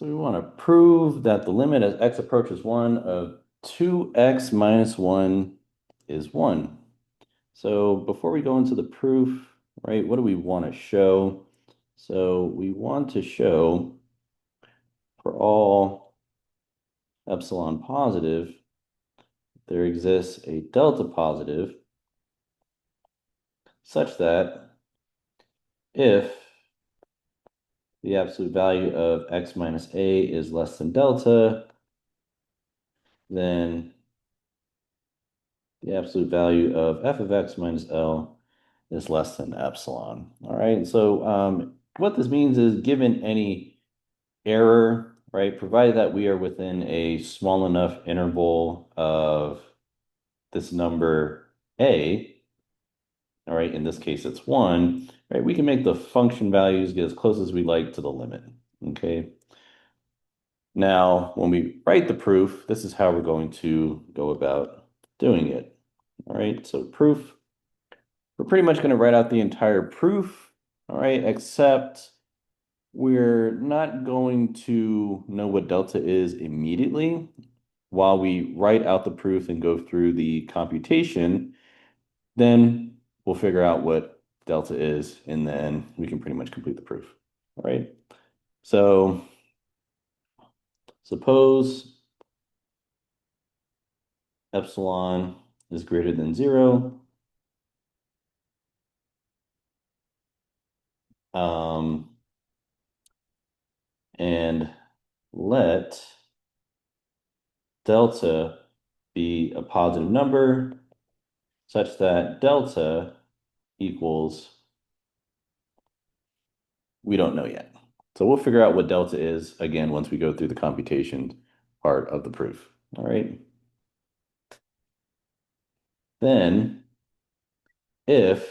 So we want to prove that the limit as x approaches 1 of 2x minus 1 is 1. So before we go into the proof, right, what do we want to show? So we want to show for all epsilon positive, there exists a delta positive such that if the absolute value of x minus a is less than delta, then the absolute value of f of x minus L is less than epsilon. All right, so what this means is given any error, right, provided that we are within a small enough interval of this number a, all right, in this case it's 1, right, we can make the function values get as close as we like to the limit, okay? Now, when we write the proof, this is how we're going to go about doing it. All right, so proof, we're pretty much going to write out the entire proof, all right, except we're not going to know what delta is immediately while we write out the proof and go through the computation. Then we'll figure out what delta is, and then we can pretty much complete the proof, all right? So suppose epsilon is greater than 0. And let delta be a positive number such that delta equals, we don't know yet. So we'll figure out what delta is, again, once we go through the computation part of the proof. All right. Then, if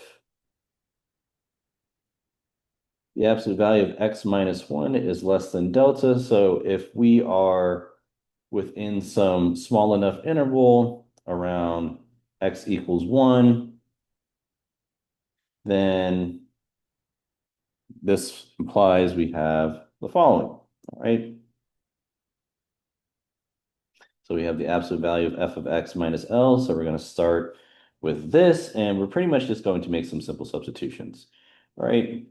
the absolute value of x minus 1 is less than delta, so if we are within some small enough interval around x equals 1, then this implies we have the following, all right? So we have the absolute value of f of x minus L. So we're going to start with this, and we're pretty much just going to make some simple substitutions, all right?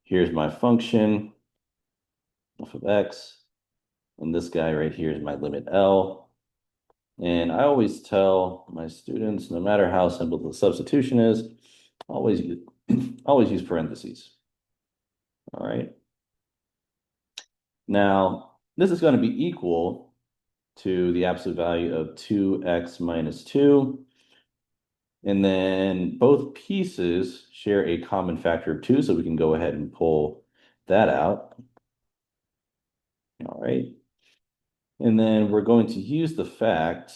Here's my function, f of x, and this guy right here is my limit L. And I always tell my students, no matter how simple the substitution is, always use, always use parentheses, all right? Now, this is going to be equal to the absolute value of 2x minus 2. And then both pieces share a common factor of 2, so we can go ahead and pull that out. All right. And then we're going to use the fact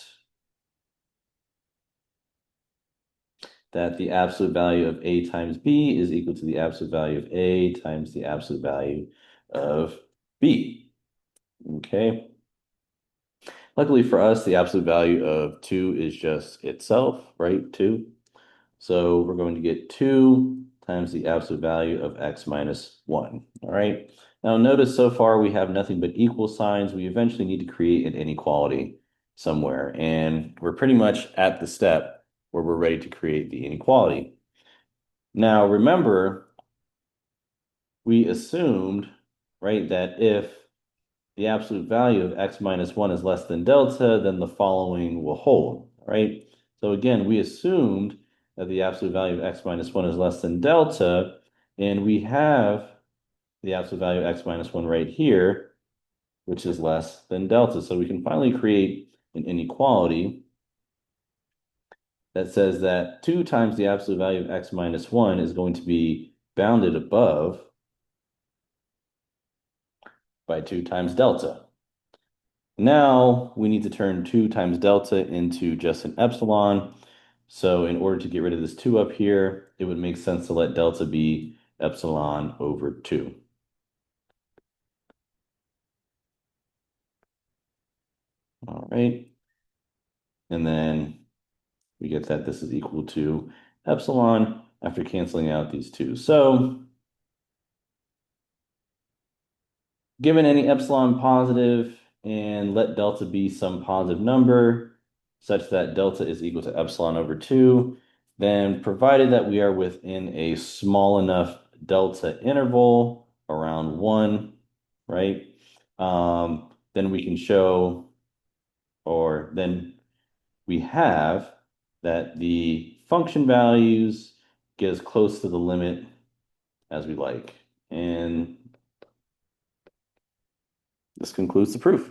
that the absolute value of a times b is equal to the absolute value of a times the absolute value of b. Okay. Luckily for us, the absolute value of 2 is just itself, right? 2. So we're going to get 2 times the absolute value of x minus 1. All right. Now notice so far we have nothing but equal signs. We eventually need to create an inequality somewhere. And we're pretty much at the step where we're ready to create the inequality. Now remember, we assumed, right, that if the absolute value of x minus 1 is less than delta, then the following will hold, right? So again, we assumed that the absolute value of x minus 1 is less than delta, and we have the absolute value of x minus 1 right here, which is less than delta. So we can finally create an inequality that says that 2 times the absolute value of x minus 1 is going to be bounded above by 2 times delta. Now we need to turn 2 times delta into just an epsilon. So in order to get rid of this 2 up here, it would make sense to let delta be epsilon over 2. All right. And then we get that this is equal to epsilon after canceling out these 2. So given any epsilon positive and let delta be some positive number such that delta is equal to epsilon over 2, then provided that we are within a small enough delta interval around 1, right? Then we can show, or then we have that the function values get as close to the limit as we like. And this concludes the proof.